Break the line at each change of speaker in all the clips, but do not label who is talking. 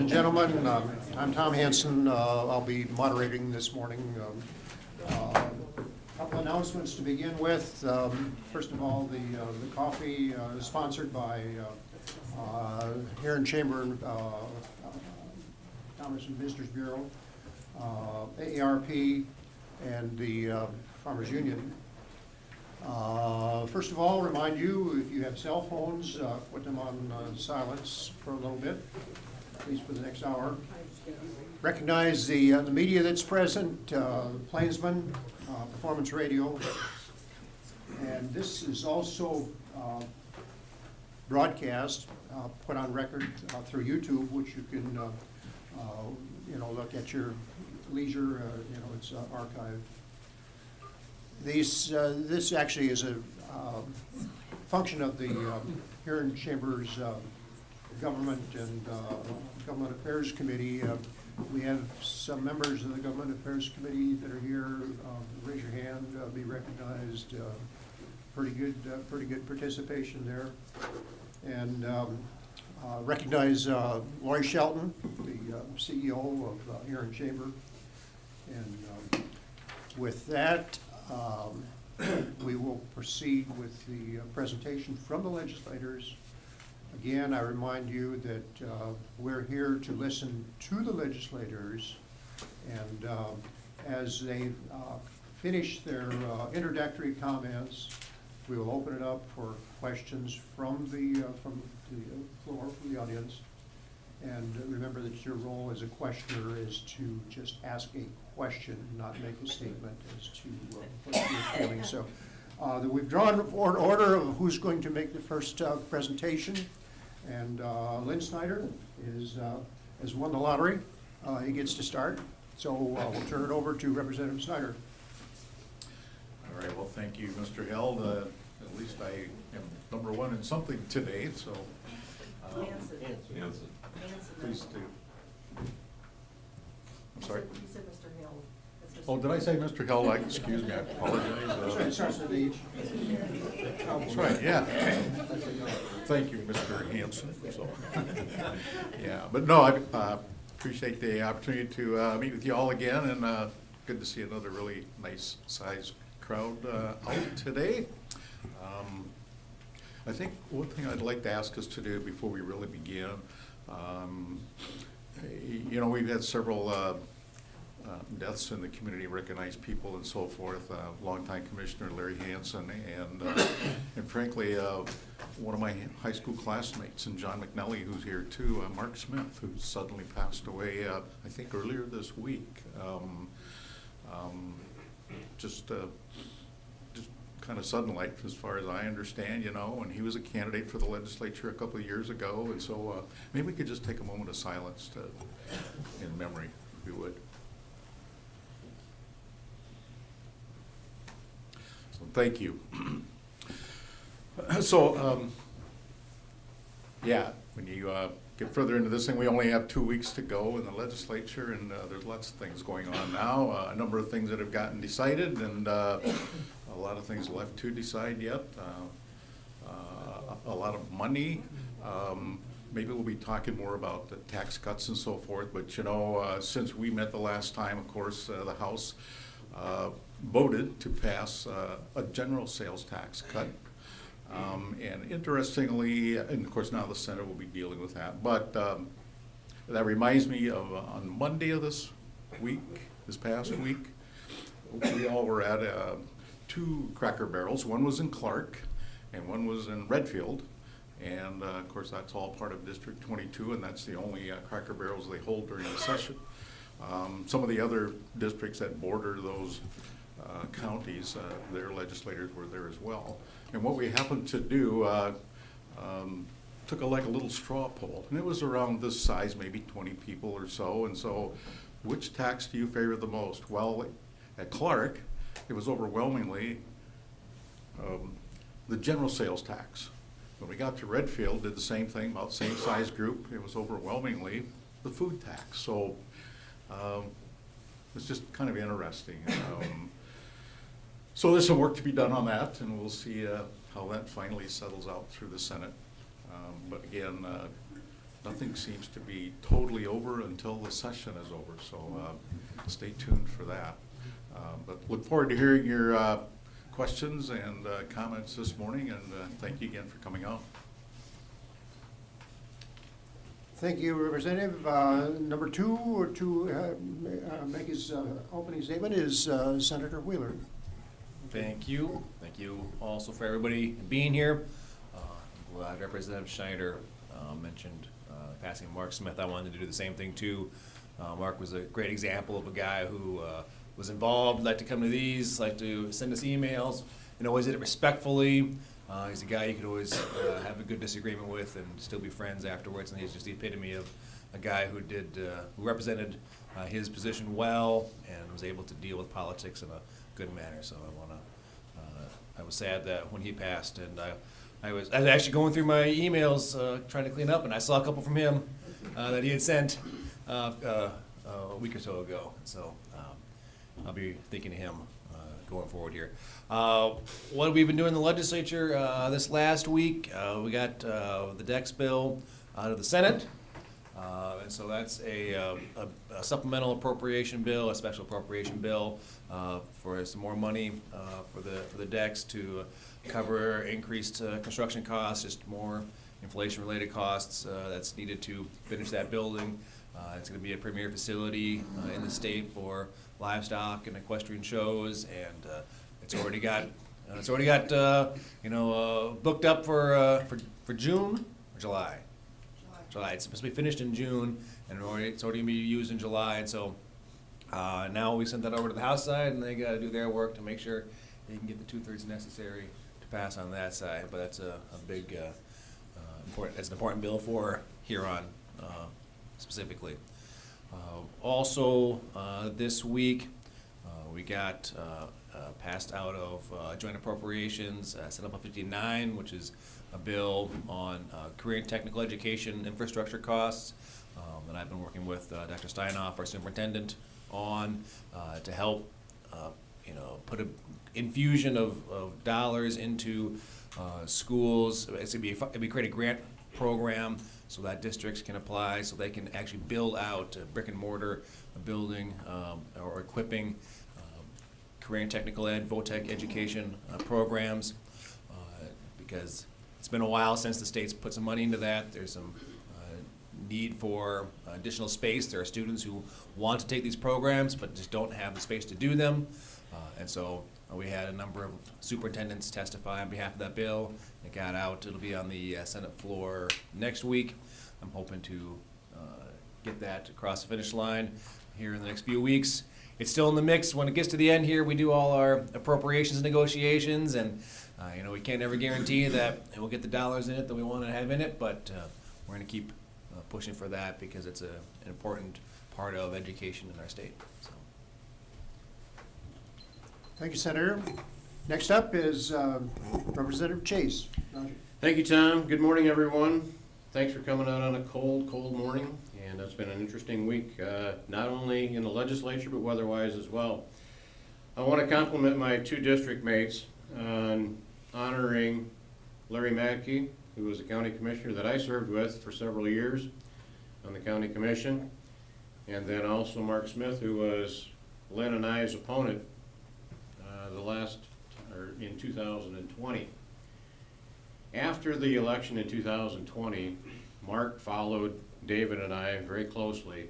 and gentlemen, I'm Tom Hansen. I'll be moderating this morning. Couple announcements to begin with. First of all, the coffee is sponsored by Huron Chamber Commerce and Visitors Bureau, AARP, and the Farmers Union. First of all, remind you, if you have cell phones, put them on silence for a little bit, at least for the next hour. Recognize the media that's present, Plainsman, Performance Radio, and this is also broadcast, put on record through YouTube, which you can, look at your leisure. It's archived. This actually is a function of the Huron Chamber's Government and Government Affairs Committee. We have some members of the Government Affairs Committee that are here. Raise your hand, be recognized. Pretty good participation there. And recognize Lori Shelton, the CEO of Huron Chamber. And with that, we will proceed with the presentation from the legislators. Again, I remind you that we're here to listen to the legislators, and as they finish their introductory comments, we will open it up for questions from the floor, from the audience. And remember that your role as a questioner is to just ask a question, not make a statement as to what you're feeling. So we've drawn an order of who's going to make the first presentation. And Lynn Snyder has won the lottery. He gets to start. So we'll turn it over to Representative Snyder.
All right, well, thank you, Mr. Held. At least I am number one in something today, so. Hansen. Please do. I'm sorry?
You said Mr. Hill.
Oh, did I say Mr. Held? Excuse me, I apologize.
It starts with H.
That's right, yeah. Thank you, Mr. Hansen. So, yeah, but no, I appreciate the opportunity to meet with you all again, and good to see another really nice sized crowd out today. I think one thing I'd like to ask us to do before we really begin, we've had several deaths in the community, recognized people and so forth. Longtime Commissioner Larry Hansen, and frankly, one of my high school classmates, and John McNelly, who's here too, Mark Smith, who suddenly passed away, I think earlier this week. Just kind of sudden, like, as far as I understand, and he was a candidate for the legislature a couple of years ago, and so maybe we could just take a moment of silence in memory, if you would. So thank you. So, yeah, when you get further into this thing, we only have 2 weeks to go in the legislature, and there's lots of things going on now. A number of things that have gotten decided, and a lot of things left to decide yet. A lot of money. Maybe we'll be talking more about the tax cuts and so forth, but since we met the last time, of course, the House voted to pass a general sales tax cut. And interestingly, and of course now the Senate will be dealing with that, but that reminds me of on Monday of this past week, we all were at two Cracker Barrels. One was in Clark and one was in Redfield. And of course that's all part of District 22, and that's the only Cracker Barrels they hold during the session. Some of the other districts that border those counties, their legislators were there as well. And what we happened to do, took a little straw poll, and it was around this size, maybe 20 people or so. And so, which tax do you favor the most? Well, at Clark, it was overwhelmingly the general sales tax. When we got to Redfield, did the same thing, about the same size group. It was overwhelmingly the food tax. So it's just kind of interesting. So there's some work to be done on that, and we'll see how that finally settles out through the Senate. But again, nothing seems to be totally over until the session is over, so stay tuned for that. But look forward to hearing your questions and comments this morning, and thank you again for coming out.
Thank you, Representative. Number two to make his opening statement is Senator Wheeler.
Thank you. Thank you also for everybody being here. I'm glad Representative Schneider mentioned passing Mark Smith. I wanted to do the same thing too. Mark was a great example of a guy who was involved, liked to come to these, liked to send us emails, and always did it respectfully. He's a guy you could always have a good disagreement with and still be friends afterwards, and he's just the epitome of a guy who who represented his position well and was able to deal with politics in a good manner. So I was sad that when he passed, and I was actually going through my emails trying to clean up, and I saw a couple from him that he had sent a week or so ago. So I'll be thinking of him going forward here. What have we been doing in the legislature this last week? We got the DEX bill out of the Senate. And so that's a supplemental appropriation bill, a special appropriation bill for some more money for the DEX to cover increased construction costs, just more inflation-related costs that's needed to finish that building. It's going to be a premier facility in the state for livestock and equestrian shows, and it's already got booked up for June or July. July. It's supposed to be finished in June, and it's already going to be used in July. And so now we sent that over to the House side, and they got to do their work to make sure they can get the 2/3 necessary to pass on that side. But that's a big, important. It's an important bill for Huron specifically. Also, this week we got passed out of joint appropriations, Senate Bill 59, which is a bill on career and technical education infrastructure costs that I've been working with Dr. Steinoff, our superintendent, on to help put an infusion of dollars into schools. It'd be create a grant program so that districts can apply, so they can actually build out a brick and mortar building or equipping career and technical ed, VOTEC education programs, because it's been a while since the state's put some money into that. There's some need for additional space. There are students who want to take these programs but just don't have the space to do them. And so we had a number of superintendents testify on behalf of that bill. It got out. It'll be on the Senate floor next week. I'm hoping to get that across the finish line here in the next few weeks. It's still in the mix. When it gets to the end here, we do all our appropriations negotiations, and we can't ever guarantee that we'll get the dollars in it that we want to have in it, but we're going to keep pushing for that because it's an important part of education in our state. So.
Thank you, Senator. Next up is Representative Chase. Roger.
Thank you, Tom. Good morning, everyone. Thanks for coming out on a cold morning. And it's been an interesting week, not only in the legislature, but weather-wise as well. I want to compliment my two district mates on honoring Larry Mackey, who was a county commissioner that I served with for several years on the county commission, and then also Mark Smith, who was Len and I's opponent in 2020. After the election in 2020, Mark followed David and I very closely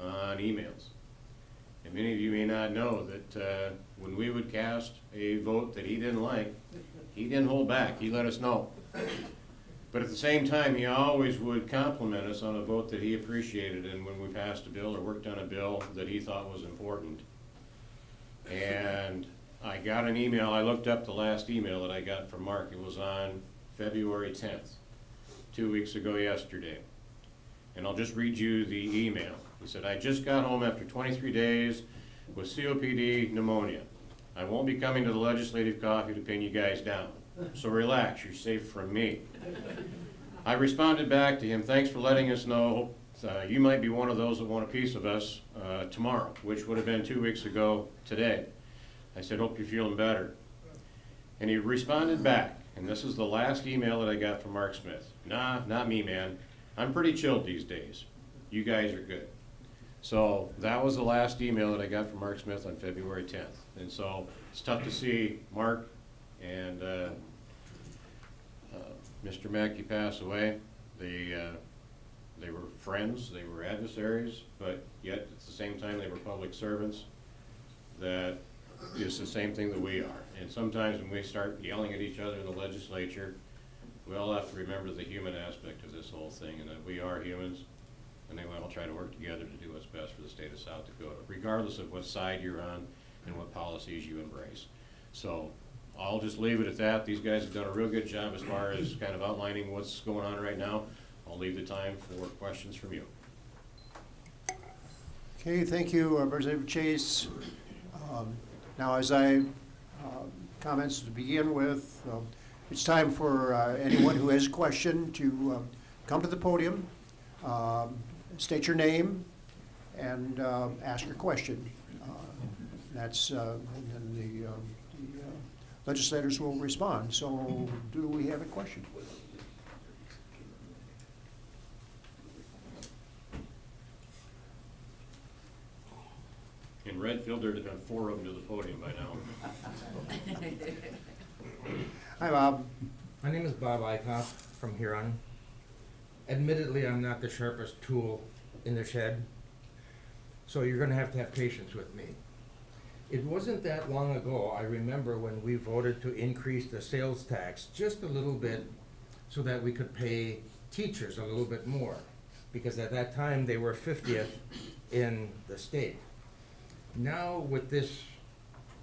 on emails. And many of you may not know that when we would cast a vote that he didn't like, he didn't hold back. He let us know. But at the same time, he always would compliment us on a vote that he appreciated, and when we passed a bill or worked on a bill that he thought was important. And I got an email. I looked up the last email that I got from Mark. It was on February 10th, 2 weeks ago yesterday. And I'll just read you the email. He said, "I just got home after 23 days with COPD pneumonia. I won't be coming to the legislative coffee to pin you guys down. So relax, you're safe from me." I responded back to him, "Thanks for letting us know. You might be one of those that want a piece of us tomorrow," which would have been 2 weeks ago today. I said, "Hope you're feeling better." And he responded back, and this is the last email that I got from Mark Smith. "Nah, not me, man. I'm pretty chilled these days. You guys are good. So that was the last email that I got from Mark Smith on February 10th. And so it's tough to see Mark and Mr. Mackey pass away. They were friends, they were adversaries, but yet at the same time they were public servants. That is the same thing that we are. And sometimes when we start yelling at each other in the legislature, we all have to remember the human aspect of this whole thing, and that we are humans, and they will all try to work together to do what's best for the state of South Dakota, regardless of what side you're on and what policies you embrace. So I'll just leave it at that. These guys have done a real good job as far as kind of outlining what's going on right now. I'll leave the time for questions from you.
Okay, thank you, Representative Chase. Now, as I comments to begin with, it's time for anyone who has a question to come to the podium, state your name, and ask your question. And then the legislators will respond. So, do we have a question?
In Redfield, there'd have been 4 of them to the podium by now.
Hi, Bob.
My name is Bob Eichhoff from Huron. Admittedly, I'm not the sharpest tool in the shed, so you're gonna have to have patience with me. It wasn't that long ago, I remember when we voted to increase the sales tax just a little bit so that we could pay teachers a little bit more, because at that time, they were 50th in the state. Now, with this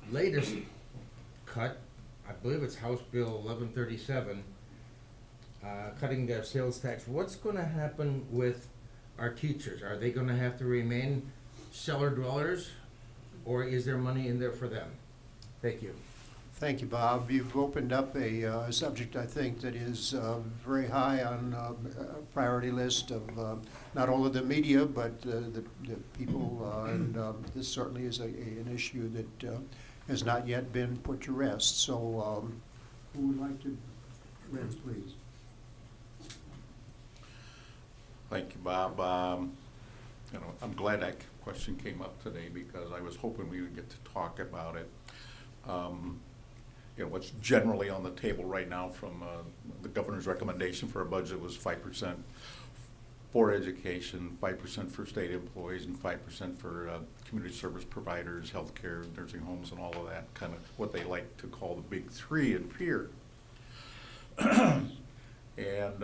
latest cut, I believe it's House Bill 1137, cutting the sales tax, what's gonna happen with our teachers? Are they gonna have to remain cellar dwellers, or is there money in there for them? Thank you.
Thank you, Bob. You've opened up a subject, I think, that is very high on a priority list of not only the media, but the people, and this certainly is an issue that has not yet been put to rest. So who would like to, Red, please?
Thank you, Bob. I'm glad that question came up today because I was hoping we would get to talk about it. What's generally on the table right now from the governor's recommendation for a budget was 5% for education, 5% for state employees, and 5% for community service providers, healthcare, nursing homes, and all of that, kind of what they like to call the big 3 in Pierre. And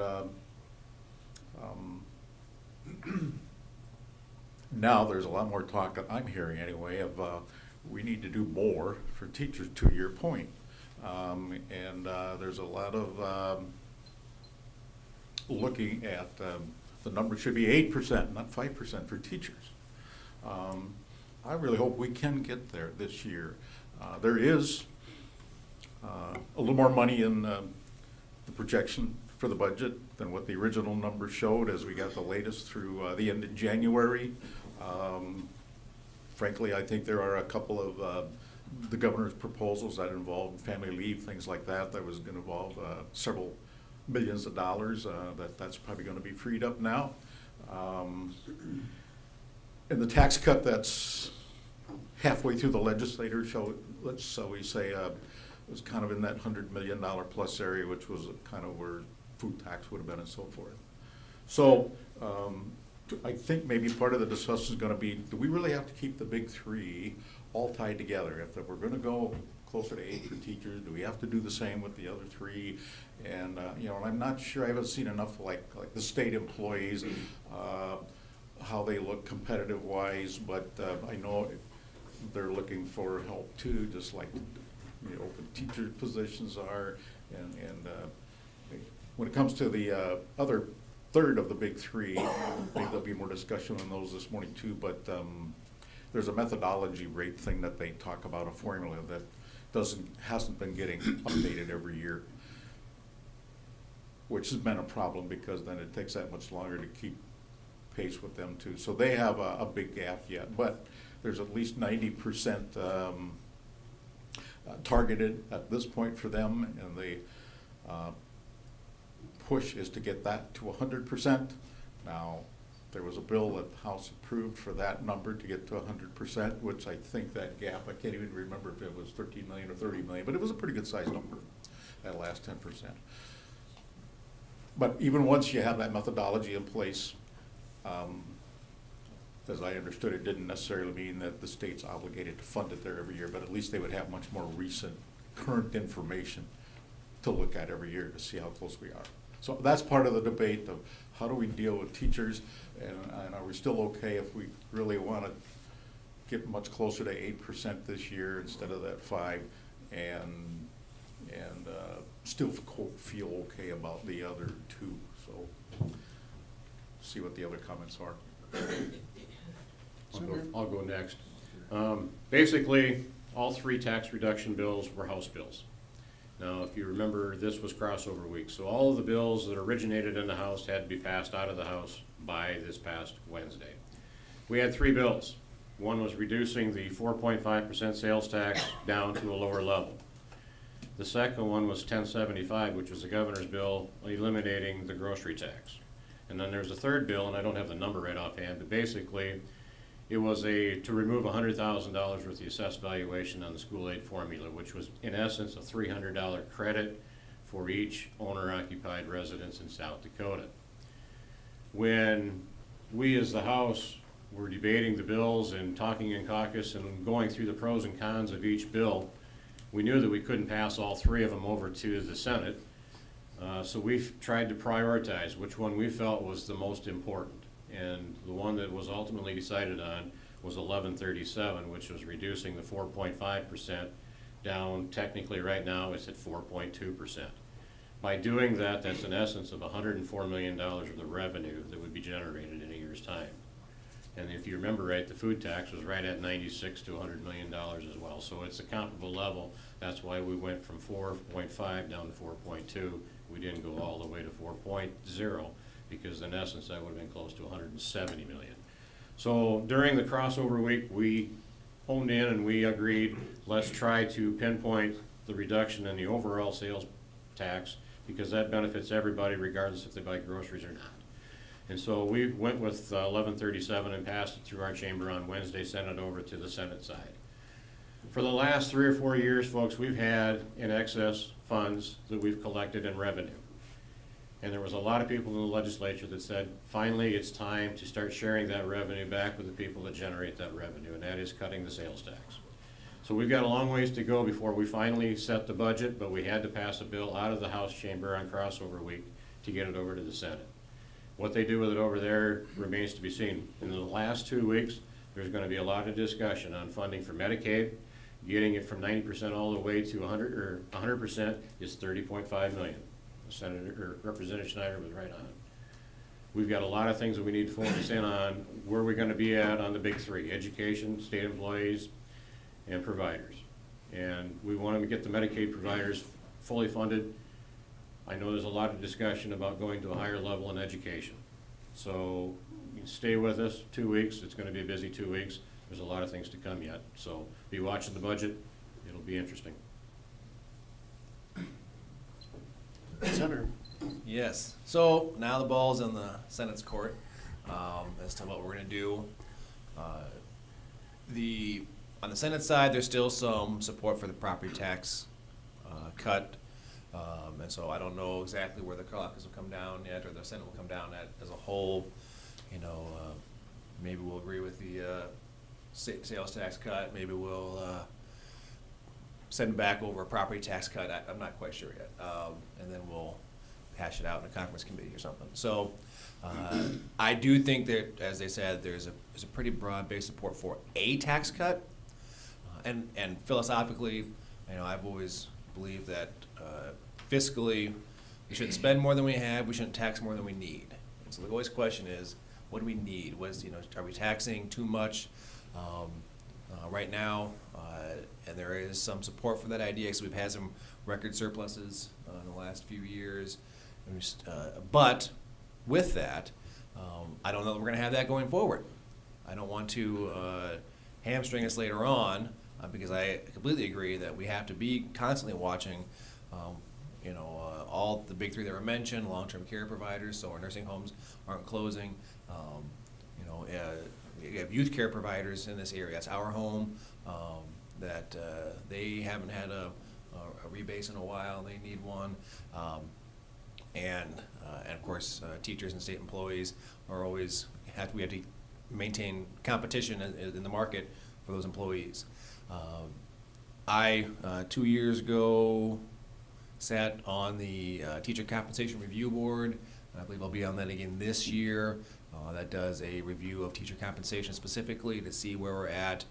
now there's a lot more talk, I'm hearing anyway, of we need to do more for teachers, to your point. There's a lot of looking at the number should be 8%, not 5% for teachers. I really hope we can get there this year. There is a little more money in the projection for the budget than what the original number showed as we got the latest through the end of January. Frankly, I think there are a couple of the governor's proposals that involved family leave, things like that, that was going to involve several millions of dollars. That's probably going to be freed up now. And the tax cut that's halfway through the legislature, let's we say, was kind of in that $100 million plus area, which was kind of where food tax would have been and so forth. So I think maybe part of the discussion is going to be, do we really have to keep the big 3 all tied together? If we're going to go closer to 8 for teachers, do we have to do the same with the other 3? And and I'm not sure, I haven't seen enough like the state employees, how they look competitive wise, but I know they're looking for help too, just like open teacher positions are. And when it comes to the other third of the big 3, maybe there'll be more discussion on those this morning too, but there's a methodology rate thing that they talk about, a formula that hasn't been getting updated every year, which has been a problem because then it takes that much longer to keep pace with them too. So they have a big gap yet, but there's at least 90% targeted at this point for them, and the push is to get that to 100%. Now, there was a bill that the House approved for that number to get to 100%, which I think that gap, I can't even remember if it was 13 million or 30 million, but it was a pretty good sized number, that last 10%. But even once you have that methodology in place, as I understood, it didn't necessarily mean that the state's obligated to fund it there every year, but at least they would have much more recent, current information to look at every year to see how close we are. So that's part of the debate of how do we deal with teachers, and are we still okay if we really want to get much closer to 8% this year instead of that 5%, and still feel okay about the other 2. So see what the other comments are.
I'll go next. Basically, all 3 tax reduction bills were House bills. Now, if you remember, this was crossover week, so all of the bills that originated in the House had to be passed out of the House by this past Wednesday. We had 3 bills. One was reducing the 4.5% sales tax down to a lower level. The second one was 1075, which was the governor's bill eliminating the grocery tax. And then there's a third bill, and I don't have the number right offhand, but basically it was to remove $100,000 worth of the assessed valuation on the school aid formula, which was in essence a $300 credit for each owner-occupied residence in South Dakota. When we as the House were debating the bills and talking in caucus and going through the pros and cons of each bill, we knew that we couldn't pass all 3 of them over to the Senate. So we've tried to prioritize which one we felt was the most important. And the one that was ultimately decided on was 1137, which was reducing the 4.5% down. Technically right now it's at 4.2%. By doing that, that's in essence of $104 million of the revenue that would be generated in a year's time. And if you remember right, the food tax was right at $96 to $100 million as well. So it's a comparable level. That's why we went from 4.5 down to 4.2. We didn't go all the way to 4.0 because in essence that would have been close to 170 million. So during the crossover week, we honed in and we agreed, let's try to pinpoint the reduction in the overall sales tax because that benefits everybody regardless if they buy groceries or not. And so we went with 1137 and passed it through our chamber on Wednesday, sent it over to the Senate side. For the last 3 or 4 years, folks, we've had in excess funds that we've collected in revenue. And there was a lot of people in the legislature that said, finally, it's time to start sharing that revenue back with the people that generate that revenue, and that is cutting the sales tax. So we've got a long ways to go before we finally set the budget, but we had to pass a bill out of the House chamber on crossover week to get it over to the Senate. What they do with it over there remains to be seen. In the last 2 weeks, there's going to be a lot of discussion on funding for Medicaid. Getting it from 90% all the way to 100% is $30.5 million. Representative Schneider was right on. We've got a lot of things that we need to focus in on. Where we're going to be at on the big 3: education, state employees, and providers. And we want to get the Medicaid providers fully funded. I know there's a lot of discussion about going to a higher level in education. So you stay with us 2 weeks. It's going to be a busy 2 weeks. There's a lot of things to come yet. So be watching the budget. It'll be interesting.
Senator.
Yes. So now the ball's in the Senate's court as to what we're going to do. On the Senate side, there's still some support for the property tax cut. And so I don't know exactly where the caucus will come down yet, or the Senate will come down at as a whole. Maybe we'll agree with the sales tax cut. Maybe we'll send back over a property tax cut. I'm not quite sure yet. And then we'll hash it out in a conference committee or something. So I do think that, as they said, there's a pretty broad-based support for a tax cut. And philosophically, I've always believed that fiscally, we shouldn't spend more than we have. We shouldn't tax more than we need. And so the always question is, what do we need? Are we taxing too much right now? And there is some support for that idea because we've had some record surpluses in the last few years. But with that, I don't know that we're going to have that going forward. I don't want to hamstring us later on because I completely agree that we have to be constantly watching all the big three that were mentioned, long-term care providers, so our nursing homes aren't closing. We have youth care providers in this area. That's our home, that they haven't had a rebase in a while. They need one. And of course, teachers and state employees are always, we have to maintain competition in the market for those employees. I, 2 years ago, sat on the Teacher Compensation Review Board. I believe I'll be on that again this year. That does a review of teacher compensation specifically to see where we're at.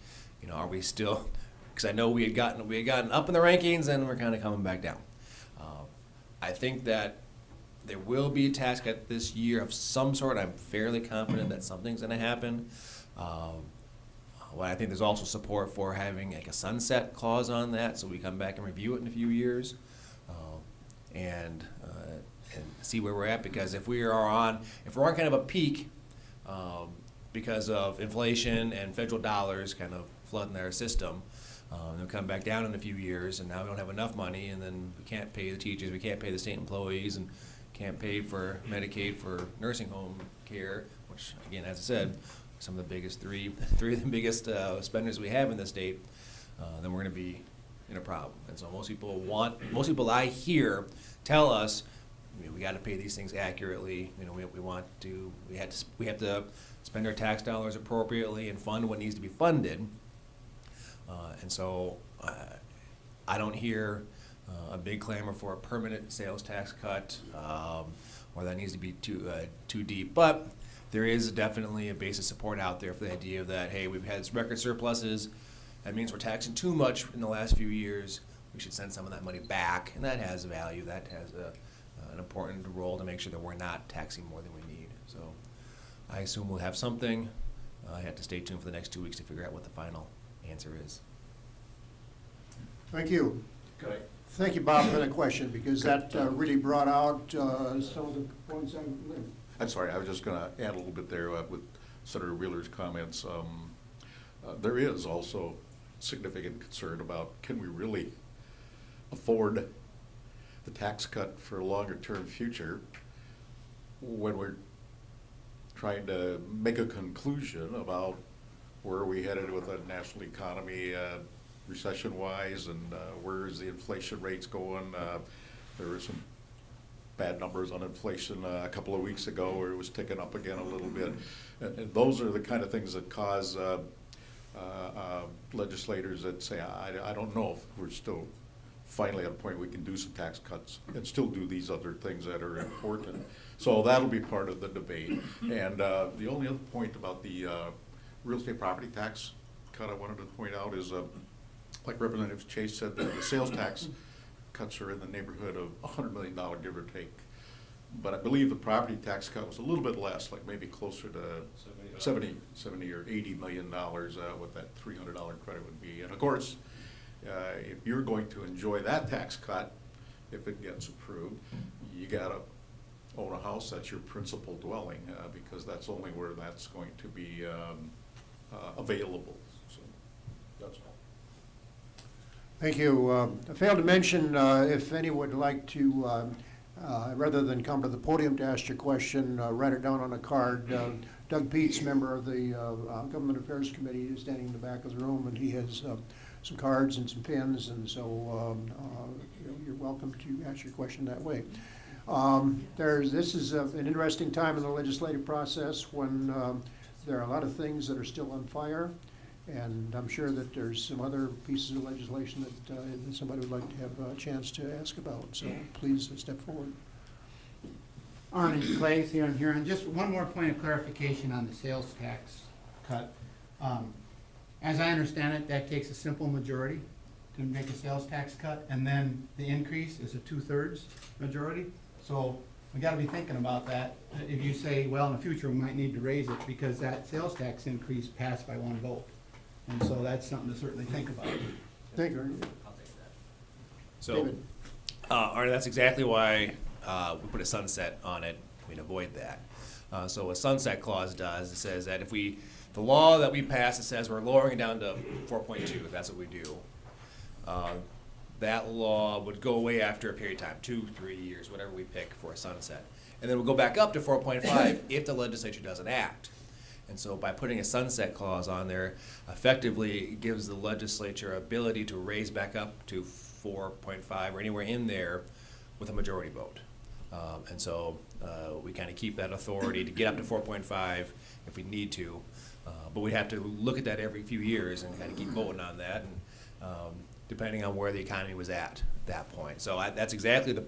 Are we still, because I know we had gotten up in the rankings and we're kind of coming back down. I think that there will be a tax cut this year of some sort. I'm fairly confident that something's going to happen. Well, I think there's also support for having like a sunset clause on that, so we come back and review it in a few years, and see where we're at. Because if we're on kind of a peak, because of inflation and federal dollars kind of flooding our system, they'll come back down in a few years, and now we don't have enough money, and then we can't pay the teachers, we can't pay the state employees, and can't pay for Medicaid for nursing home care, which again, as I said, some of the biggest three of the biggest spenders we have in the state, then we're going to be in a problem. And so most people I hear tell us, we got to pay these things accurately. We have to spend our tax dollars appropriately and fund what needs to be funded. And so I don't hear a big clamor for a permanent sales tax cut, or that needs to be too deep. But there is definitely a base of support out there for the idea of that, hey, we've had record surpluses. That means we're taxing too much in the last few years. We should send some of that money back, and that has value. That has an important role to make sure that we're not taxing more than we need. So I assume we'll have something. I have to stay tuned for the next 2 weeks to figure out what the final answer is.
Thank you.
Good.
Thank you, Bob, for that question, because that really brought out some of the points
I'm sorry, I was just going to add a little bit there with Senator Wheeler's comments. There is also significant concern about, can we really afford the tax cut for a longer term future when we're trying to make a conclusion about where are we headed with the national economy recession-wise, and where is the inflation rates going. There were some bad numbers on inflation a couple of weeks ago, where it was ticking up again a little bit. And those are the kind of things that cause legislators that say, I don't know if we're still finally at a point we can do some tax cuts and still do these other things that are important. So that'll be part of the debate. And the only other point about the real estate property tax cut I wanted to point out is, like Representative Chase said, the sales tax cuts are in the neighborhood of $100 million, give or take. But I believe the property tax cut was a little bit less, like maybe closer to 70 or $80 million, what that $300 credit would be. And of course, if you're going to enjoy that tax cut, if it gets approved, you gotta own a house that's your principal dwelling, because that's only where that's going to be available. So that's all.
Thank you. I failed to mention, if anyone would like to, rather than come to the podium to ask your question, write it down on a card. Doug Peets, member of the Government Affairs Committee, is standing in the back of the room, and he has some cards and some pens, and so you're welcome to ask your question that way. This is an interesting time in the legislative process when there are a lot of things that are still on fire, and I'm sure that there's some other pieces of legislation that somebody would like to have a chance to ask about. So please step forward.
Arne Clay here in Huron. Just one more point of clarification on the sales tax cut. As I understand it, that takes a simple majority to make a sales tax cut, and then the increase is a 2/3 majority. So we gotta be thinking about that. If you say, well, in the future, we might need to raise it because that sales tax increase passed by 1 vote. And so that's something to certainly think about.
Thank you.
I'll take that. So,
David.
Arne, that's exactly why we put a sunset on it. We'd avoid that. So a sunset clause does, it says that if the law that we pass, it says we're lowering it down to 4.2, that's what we do. that law would go away after a period of time, 2, 3 years, whatever we pick for a sunset. And then we'll go back up to 4.5 if the legislature doesn't act. And so by putting a sunset clause on there, effectively it gives the legislature ability to raise back up to 4.5 or anywhere in there with a majority vote. And so we kind of keep that authority to get up to 4.5 if we need to. But we have to look at that every few years and kind of keep voting on that, and depending on where the economy was at that point. So that's exactly the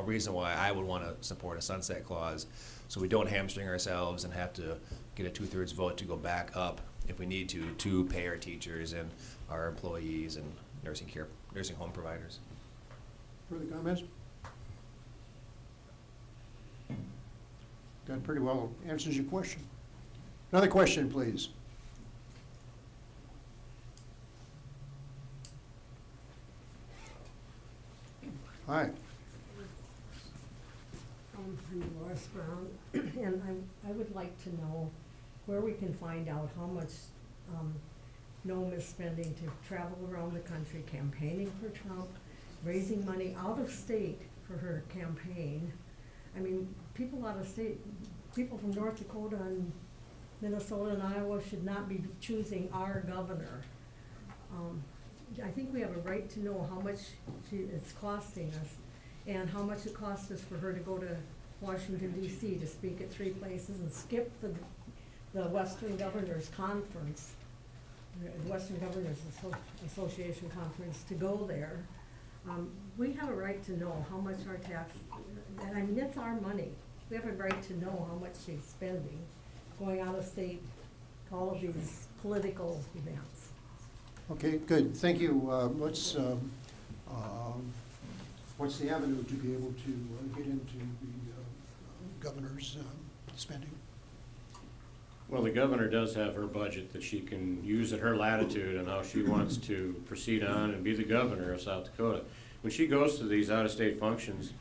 reason why I would want to support a sunset clause, so we don't hamstring ourselves and have to get a 2/3 vote to go back up if we need to pay our teachers and our employees and nursing home providers.
Further comments? That pretty well answers your question. Another question, please. Hi.
I'm Lois Brown, and I would like to know where we can find out how much Noam is spending to travel around the country campaigning for Trump, raising money out of state for her campaign. I mean, people out of state, people from North Dakota and Minnesota and Iowa should not be choosing our governor. I think we have a right to know how much it's costing us and how much it costs us for her to go to Washington DC to speak at 3 places and skip the Western Governors Conference, the Western Governors Association Conference, to go there. We have a right to know how much our tax, and I mean, it's our money. We have a right to know how much she's spending, going out of state, to all of these political events.
Okay, good, thank you. What's the avenue to be able to get into the governor's spending?
Well, the governor does have her budget that she can use at her latitude and how she wants to proceed on and be the governor of South Dakota. When she goes to these out-of-state functions,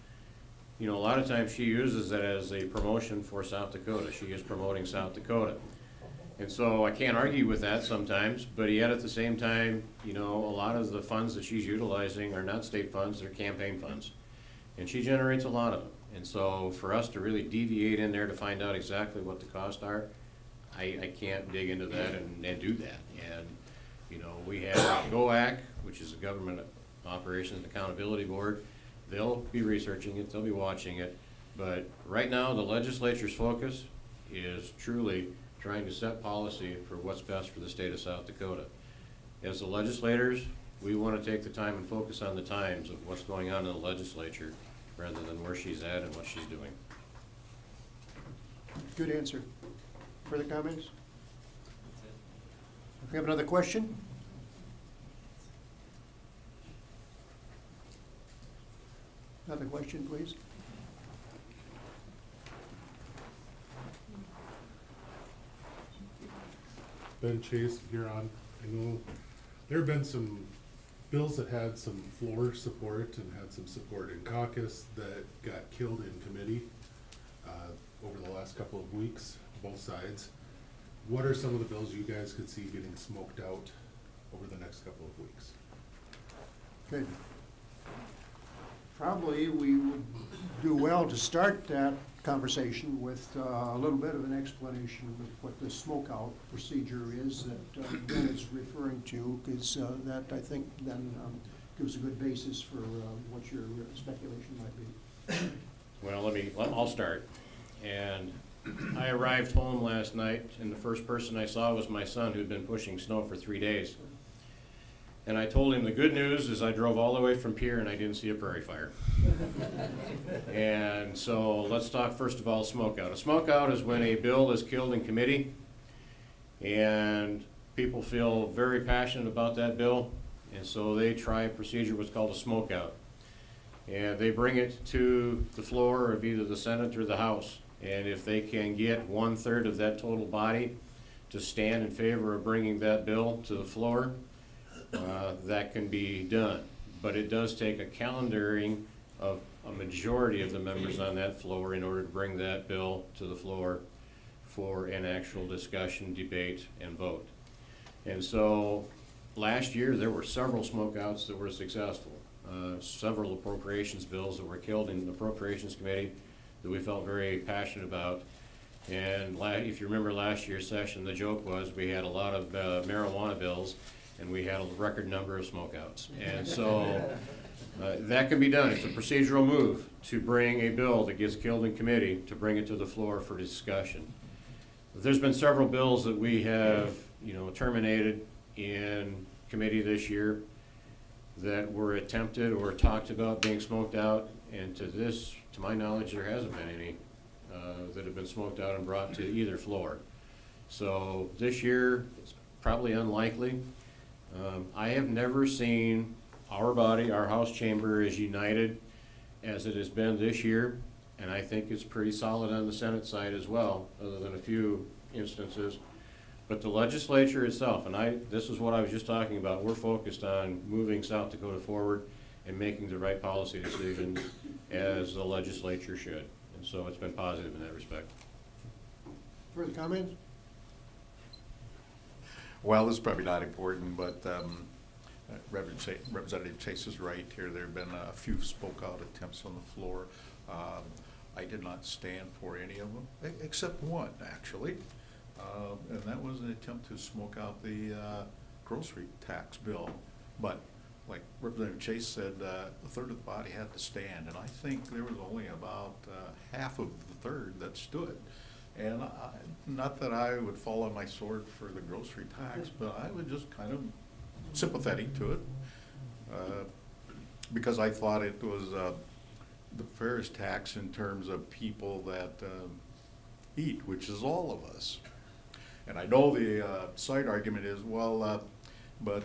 you know, a lot of times she uses it as a promotion for South Dakota. She is promoting South Dakota. And so I can't argue with that sometimes, but yet at the same time, you know, a lot of the funds that she's utilizing are not state funds, they're campaign funds. And she generates a lot of them. And so for us to really deviate in there to find out exactly what the costs are, I can't dig into that and do that. And, you know, we have GOAC, which is the Government Operations and Accountability Board. They'll be researching it, they'll be watching it. But right now, the legislature's focus is truly trying to set policy for what's best for the state of South Dakota. As the legislators, we want to take the time and focus on the times of what's going on in the legislature rather than where she's at and what she's doing.
Good answer. Further comments? If we have another question? Another question, please.
Ben Chase, Huron. I know there have been some bills that had some floor support and had some support in caucus that got killed in committee over the last couple of weeks, both sides. What are some of the bills you guys could see getting smoked out over the next couple of weeks?
Good. Probably we would do well to start that conversation with a little bit of an explanation of what the smokeout procedure is that Ben is referring to, because that, I think, then gives a good basis for what your speculation might be.
Well, I'll start. And I arrived home last night, and the first person I saw was my son, who'd been pushing snow for 3 days. And I told him the good news is I drove all the way from Pierre and I didn't see a prairie fire. And so let's talk first of all smokeout. A smokeout is when a bill is killed in committee and people feel very passionate about that bill, and so they try a procedure what's called a smokeout. And they bring it to the floor of either the Senate or the House. And if they can get 1/3 of that total body to stand in favor of bringing that bill to the floor, that can be done. But it does take a calendaring of a majority of the members on that floor in order to bring that bill to the floor for an actual discussion, debate, and vote. And so last year, there were several smokeouts that were successful. Several appropriations bills that were killed in the Appropriations Committee that we felt very passionate about. And if you remember last year's session, the joke was we had a lot of marijuana bills and we had a record number of smokeouts. And so that can be done. It's a procedural move to bring a bill that gets killed in committee to bring it to the floor for discussion. There's been several bills that we have, terminated in committee this year that were attempted or talked about being smoked out, and to my knowledge, there hasn't been any that have been smoked out and brought to either floor. So this year, it's probably unlikely. I have never seen our body, our House chamber, as united as it has been this year, and I think it's pretty solid on the Senate side as well, other than a few instances. But the legislature itself, and this is what I was just talking about, we're focused on moving South Dakota forward and making the right policy decisions as the legislature should. And so it's been positive in that respect.
Further comments?
Well, this is probably not important, but Representative Chase is right here. There have been a few spoke-out attempts on the floor. I did not stand for any of them, except one, actually. And that was an attempt to smoke out the grocery tax bill. But like Representative Chase said, a third of the body had to stand, and I think there was only about half of the third that stood. And not that I would fall on my sword for the grocery tax, but I was just kind of sympathetic to it, because I thought it was the fairest tax in terms of people that eat, which is all of us. And I know the side argument is, well, but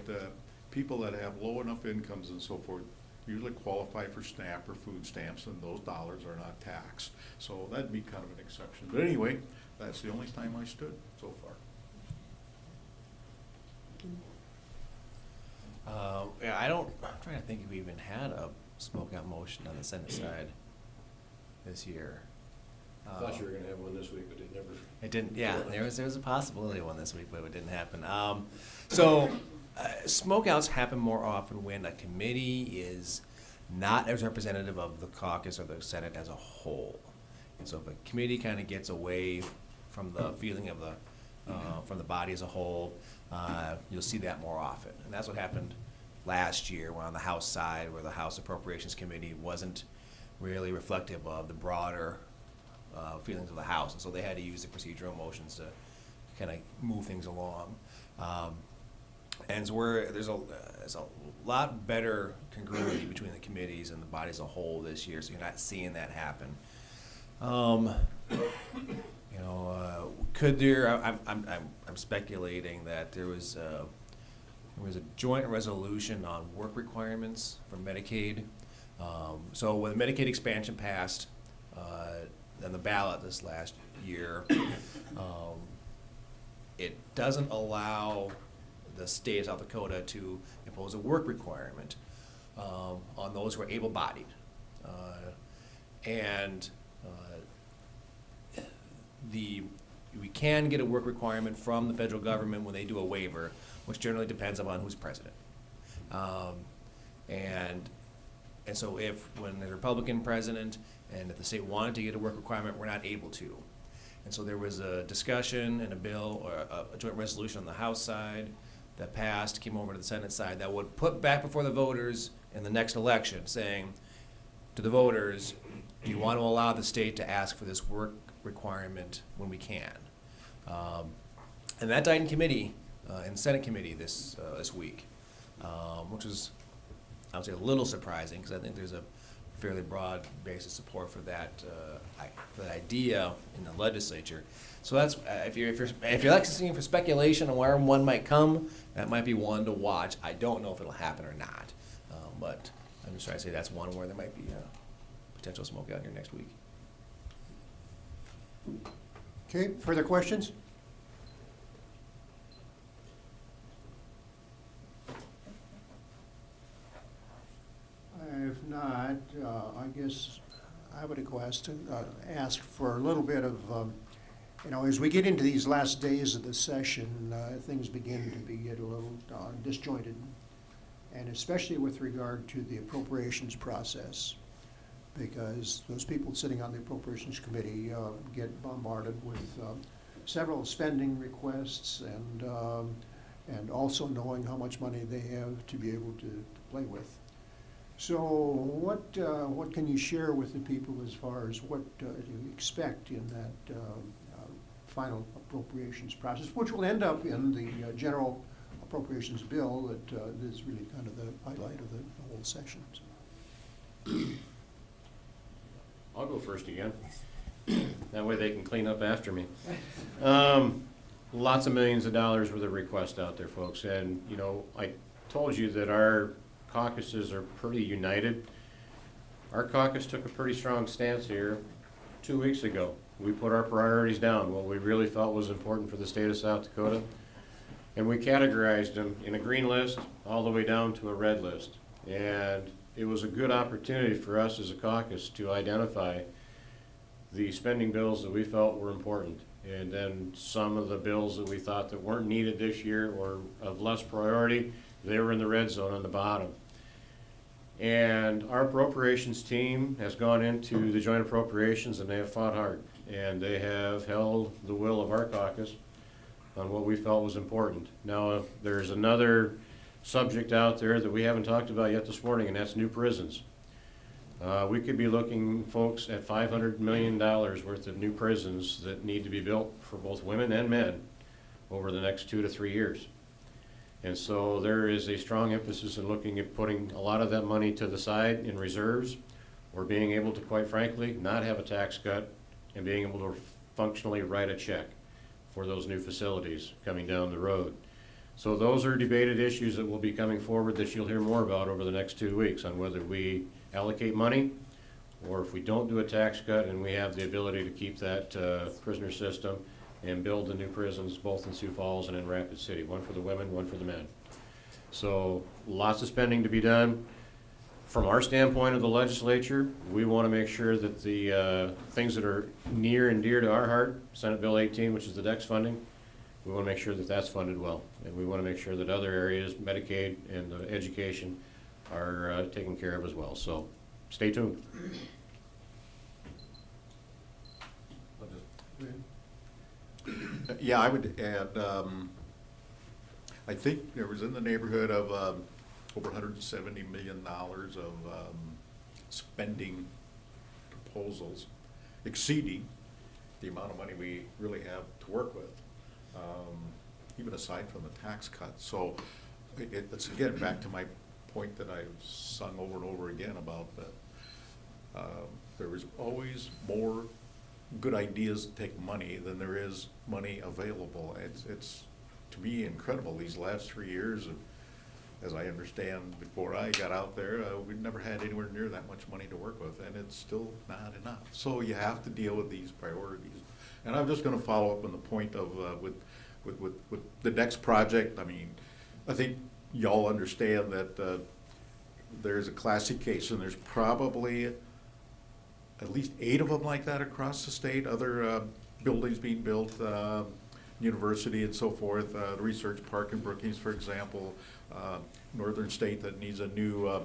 people that have low enough incomes and so forth usually qualify for SNAP or food stamps, and those dollars are not taxed. So that'd be kind of an exception. But anyway, that's the only time I stood so far.
Yeah, I'm trying to think if we even had a smoke-out motion on the Senate side this year.
I thought you were gonna have one this week, but it never.
It didn't, yeah, there was a possibility of one this week, but it didn't happen. Smokeouts happen more often when a committee is not as representative of the caucus or the Senate as a whole. And so if a committee kind of gets away from the feeling of from the body as a whole, you'll see that more often. And that's what happened last year when on the House side, where the House Appropriations Committee wasn't really reflective of the broader feelings of the House. And so they had to use the procedural motions to kind of move things along. And so there's a lot better congruity between the committees and the body as a whole this year, so you're not seeing that happen. Could there? I'm speculating that there was a joint resolution on work requirements for Medicaid. So when the Medicaid expansion passed on the ballot this last year, it doesn't allow the state of South Dakota to impose a work requirement on those who are able-bodied. We can get a work requirement from the federal government when they do a waiver, which generally depends upon who's president. And so when the Republican president and if the state wanted to get a work requirement, we're not able to. And so there was a discussion and a bill or a joint resolution on the House side that passed, came over to the Senate side, that would put back before the voters in the next election, saying to the voters, do you want to allow the state to ask for this work requirement when we can? And that died in committee, in Senate committee this week, which was, I would say, a little surprising, because I think there's a fairly broad basis of support for that idea in the legislature. So that's if you're listening for speculation on where one might come, that might be one to watch. I don't know if it'll happen or not, but I'm just trying to say that's one where there might be a potential smoke out here next week.
Okay, further questions? If not, I guess I would ask for a little bit of You know, as we get into these last days of the session, things begin to get a little disjointed, and especially with regard to the appropriations process, because those people sitting on the appropriations committee get bombarded with several spending requests and also knowing how much money they have to be able to play with. So what can you share with the people as far as what to expect in that final appropriations process, which will end up in the general appropriations bill that is really kind of the highlight of the whole session. So.
I'll go first again. That way they can clean up after me. Lots of millions of dollars worth of requests out there, folks. And, you know, I told you that our caucuses are pretty united. Our caucus took a pretty strong stance here 2 weeks ago. We put our priorities down, what we really felt was important for the state of South Dakota. And we categorized them in a green list all the way down to a red list. And it was a good opportunity for us as a caucus to identify the spending bills that we felt were important. And then some of the bills that we thought that weren't needed this year or of less priority, they were in the red zone on the bottom. And our appropriations team has gone into the joint appropriations and they have fought hard. And they have held the will of our caucus on what we felt was important. Now, there's another subject out there that we haven't talked about yet this morning, and that's new prisons. We could be looking, folks, at $500 million worth of new prisons that need to be built for both women and men over the next 2 to 3 years. And so there is a strong emphasis in looking at putting a lot of that money to the side in reserves, or being able to, quite frankly, not have a tax cut and being able to functionally write a check for those new facilities coming down the road. So those are debated issues that will be coming forward that you'll hear more about over the next 2 weeks on whether we allocate money or if we don't do a tax cut and we have the ability to keep that prisoner system and build the new prisons both in Sioux Falls and in Rapid City, one for the women, one for the men. So lots of spending to be done. From our standpoint of the legislature, we want to make sure that the things that are near and dear to our heart, Senate Bill 18, which is the DEX funding, we want to make sure that that's funded well. And we want to make sure that other areas, Medicaid and education, are taken care of as well. So stay tuned.
Yeah, I would add, I think there was in the neighborhood of over $170 million of spending proposals, exceeding the amount of money we really have to work with, even aside from the tax cut. So it's again back to my point that I've sung over and over again about that there is always more good ideas that take money than there is money available. It's to me incredible these last 3 years of, as I understand, before I got out there, we've never had anywhere near that much money to work with, and it's still not enough. So you have to deal with these priorities. And I'm just going to follow up on the point of with the next project. I mean, I think y'all understand that there's a classic case, and there's probably at least 8 of them like that across the state. Other buildings being built, university and so forth, the research park in Brookings, for example, northern state that needs a new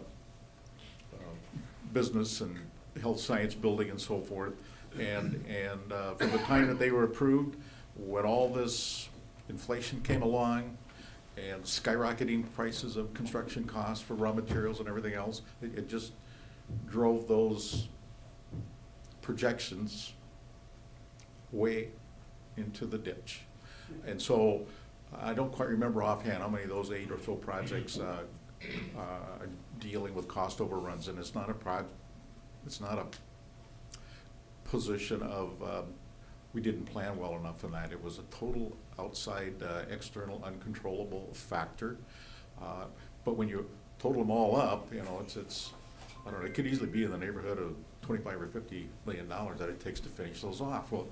business and health science building and so forth. And from the time that they were approved, when all this inflation came along and skyrocketing prices of construction costs for raw materials and everything else, it just drove those projections way into the ditch. And so I don't quite remember offhand how many of those 8 or so projects are dealing with cost overruns, and it's not a position of we didn't plan well enough in that. It was a total outside external uncontrollable factor. But when you total them all up, you know, it's I don't know, it could easily be in the neighborhood of $25 or $50 million that it takes to finish those off. Well,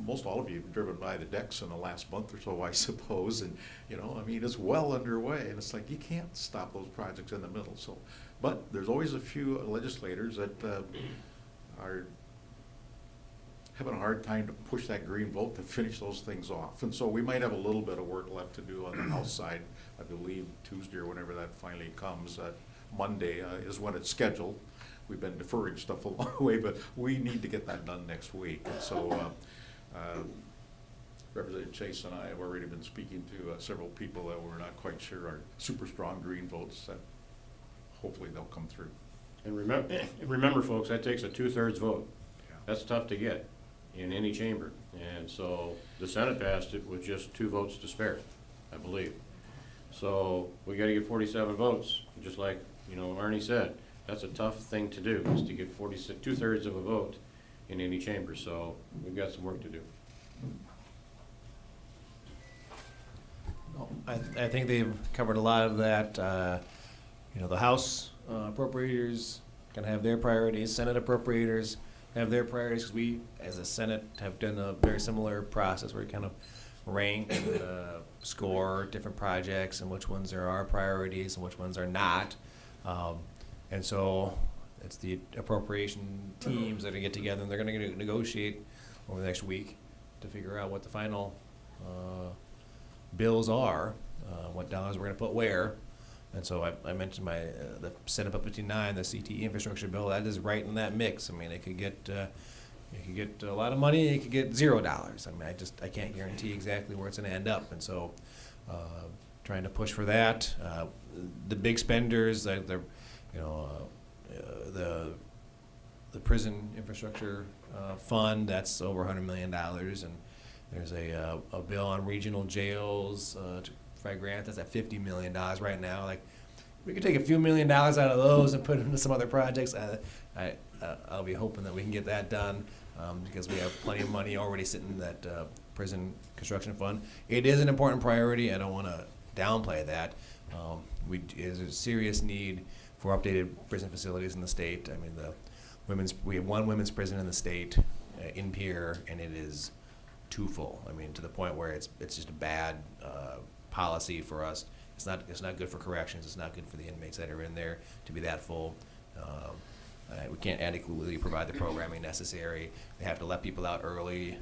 most all of you have driven by the decks in the last month or so, I suppose, and you know, I mean, it's well underway, and it's like you can't stop those projects in the middle. So, but there's always a few legislators that having a hard time to push that green vote to finish those things off. And so we might have a little bit of work left to do on the House side. I believe Tuesday or whenever that finally comes, Monday is when it's scheduled. We've been deferring stuff along the way, but we need to get that done next week. And so Representative Chase and I have already been speaking to several people that we're not quite sure are super strong green votes, that hopefully they'll come through.
And remember, folks, that takes a 2/3 vote. That's tough to get in any chamber. And so the Senate passed it with just 2 votes to spare, I believe. So we gotta get 47 votes, just like, Arnie said. That's a tough thing to do, is to get 2/3 of a vote in any chamber. So we've got some work to do.
I think they've covered a lot of that. The House appropriators can have their priorities, Senate appropriators have their priorities, because we, as a Senate, have done a very similar process where we kind of rank, score different projects and which ones are our priorities and which ones are not. And so it's the appropriation teams that are gonna get together, and they're gonna negotiate over the next week to figure out what the final bills are, what dollars we're gonna put where. And so I mentioned the Senate Bill 59, the CTE infrastructure bill, that is right in that mix. I mean, it could get a lot of money, it could get $0. I mean, I can't guarantee exactly where it's gonna end up. And so, trying to push for that. The big spenders, the prison infrastructure fund, that's over $100 million, and there's a bill on regional jails to provide grants, that's at $50 million right now. Like, we could take a few $1 million out of those and put it into some other projects. I'll be hoping that we can get that done, because we have plenty of money already sitting in that prison construction fund. It is an important priority. I don't want to downplay that. There's a serious need for updated prison facilities in the state. I mean, we have 1 women's prison in the state, in Pierre, and it is too full. I mean, to the point where it's just a bad policy for us. It's not good for corrections. It's not good for the inmates that are in there to be that full. We can't adequately provide the programming necessary. They have to let people out early,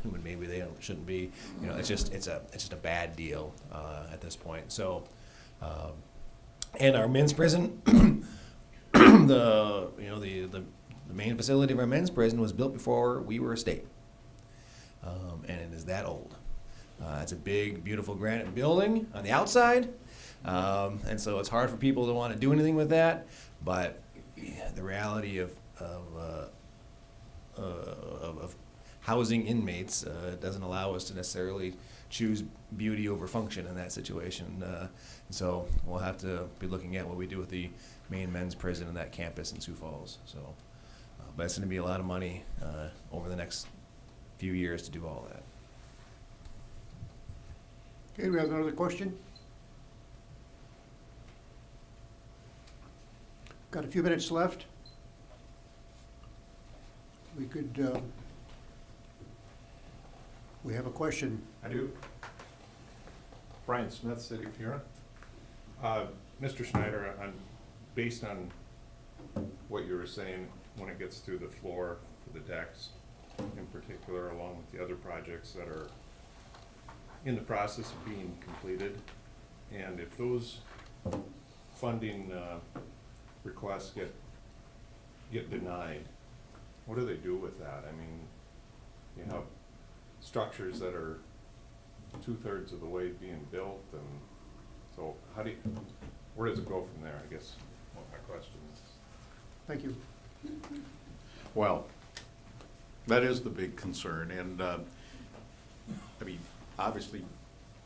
when maybe they shouldn't be. It's just a bad deal at this point. So, and our men's prison, the main facility of our men's prison was built before we were a state, and it is that old. It's a big, beautiful granite building on the outside, and so it's hard for people to want to do anything with that. But the reality of housing inmates doesn't allow us to necessarily choose beauty over function in that situation. So we'll have to be looking at what we do with the main men's prison and that campus in Sioux Falls. So, but it's going to be a lot of money over the next few years to do all that.
Okay, we have another question? Got a few minutes left. We could, we have a question.
I do. Brian Smith, City of Huron. Mr. Schneider, based on what you were saying, when it gets through the floor for the decks, in particular, along with the other projects that are in the process of being completed, and if those funding requests get denied, what do they do with that? I mean, you have structures that are 2/3 of the way being built, and so where does it go from there, I guess, what my question is.
Thank you.
Well, that is the big concern, and obviously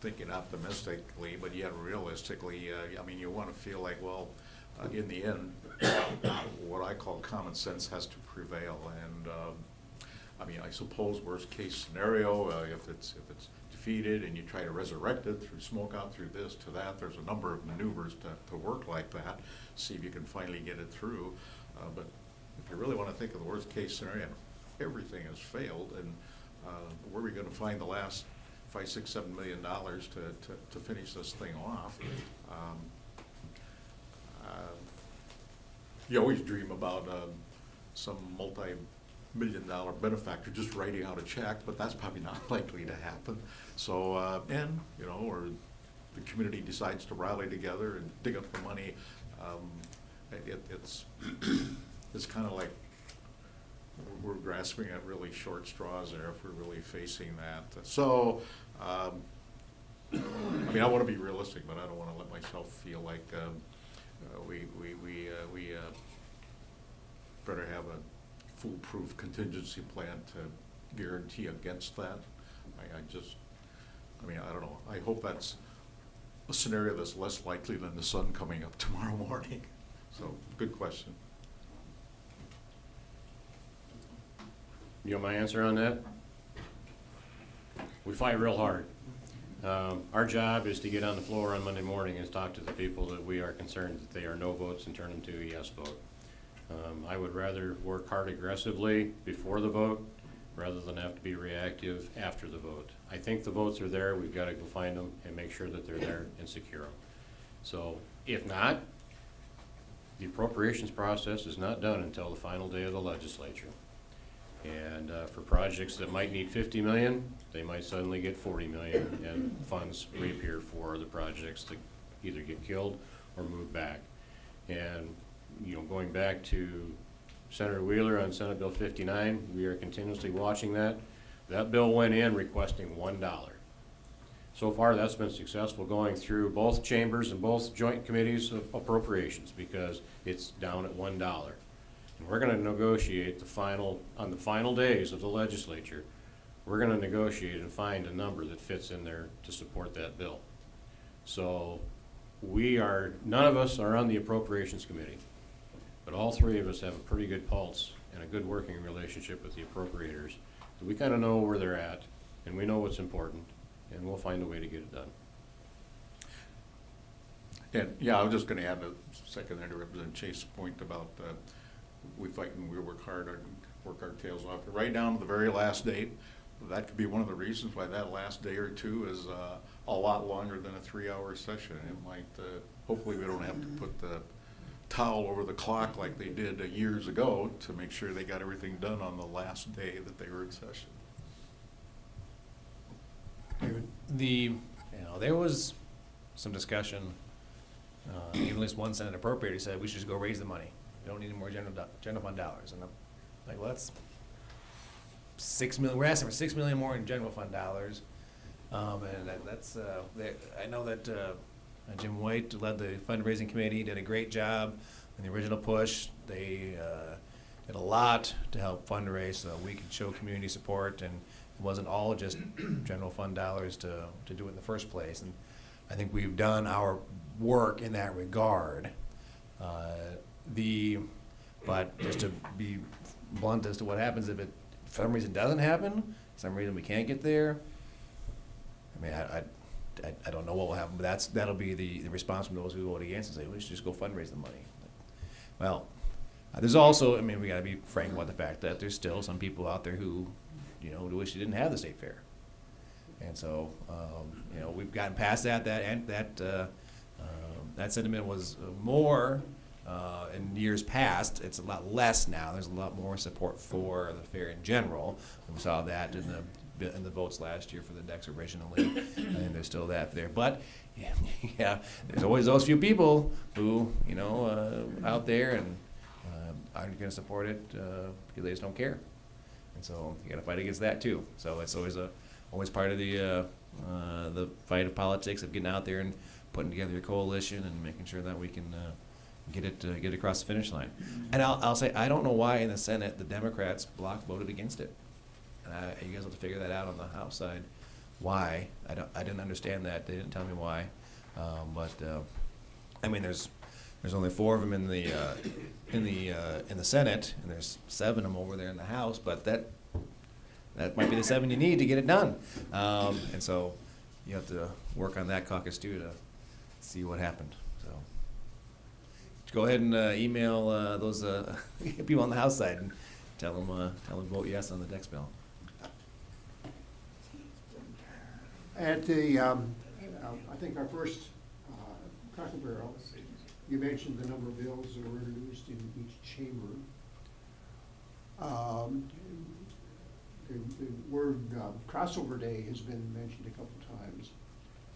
thinking optimistically, but yet realistically, you want to feel like, well, in the end, what I call common sense has to prevail, and I suppose worst case scenario, if it's defeated and you try to resurrect it through smoke out, through this to that, there's a number of maneuvers to work like that, see if you can finally get it through. But if you really want to think of the worst case scenario, everything has failed, and where are we going to find the last $5, $6, $7 million to finish this thing off? You always dream about some million-dollar benefactor just writing out a check, but that's probably not likely to happen. So, and, you know, or the community decides to rally together and dig up the money, it's kind of like we're grasping at really short straws there if we're really facing that. So, I mean, I want to be realistic, but I don't want to let myself feel like we better have a foolproof contingency plan to guarantee against that. I mean, I don't know. I hope that's a scenario that's less likely than the sun coming up tomorrow morning. So, good question.
You know my answer on that? We fight real hard. Our job is to get on the floor on Monday morning and talk to the people that we are concerned that they are no votes and turn them to a yes vote. I would rather work hard aggressively before the vote rather than have to be reactive after the vote. I think the votes are there, we've got to go find them and make sure that they're there and secure them. So if not, the appropriations process is not done until the final day of the legislature. And for projects that might need 50 million, they might suddenly get 40 million and funds reappear for the projects that either get killed or move back. And, you know, going back to Senator Wheeler on Senate Bill 59, we are continuously watching that. That bill went in requesting $1. So far, that's been successful going through both chambers and both joint committees of appropriations because it's down at $1. And we're gonna negotiate on the final days of the legislature, we're gonna negotiate and find a number that fits in there to support that bill. So none of us are on the appropriations committee, but all three of us have a pretty good pulse and a good working relationship with the appropriators. So we kinda know where they're at and we know what's important and we'll find a way to get it done.
And, yeah, I was just gonna add a second there to Representative Chase's point about we fight and we work hard and work our tails off, right down to the very last date. That could be one of the reasons why that last day or two is a lot longer than a 3-hour session. It might, hopefully we don't have to put the towel over the clock like they did years ago to make sure they got everything done on the last day that they were in session.
David?
There was some discussion, even at least one Senate appropriator said we should just go raise the money. We don't need any more general fund dollars. And I'm like, well, that's $6 million. We're asking for $6 million more in general fund dollars. And that's, I know that Jim White led the fundraising committee, did a great job in the original push. They did a lot to help fundraise so that we could show community support, and it wasn't all just general fund dollars to do it in the first place. And I think we've done our work in that regard. But just to be blunt as to what happens if it, for some reason, doesn't happen, for some reason we can't get there, I mean, I don't know what will happen, but that'll be the response from those who vote against and say, we should just go fundraise the money. Well, there's also, I mean, we gotta be frank about the fact that there's still some people out there who, wish they didn't have the state fair. And so, we've gotten past that. That sentiment was more in years past. It's a lot less now. There's a lot more support for the fair in general. We saw that in the votes last year for the decks originally, and there's still that there. But yeah, there's always those few people who out there and aren't going to support it because they just don't care. And so you got to fight against that too. So it's always part of the fight of politics, of getting out there and putting together a coalition and making sure that we can get it across the finish line. And I'll say, I don't know why in the Senate the Democrats block voted against it. And you guys have to figure that out on the House side. Why? I didn't understand that. They didn't tell me why. I mean, there's only 4 of them in the Senate, and there's 7 of them over there in the House. But that might be the 7 you need to get it done. And so you have to work on that caucus too to see what happened. So go ahead and email those people on the House side and tell them vote yes on the Dex bill.
At the, I think our first Cracker Barrel, you mentioned the number of bills that were introduced in each chamber. Um, the word crossover day has been mentioned a couple times,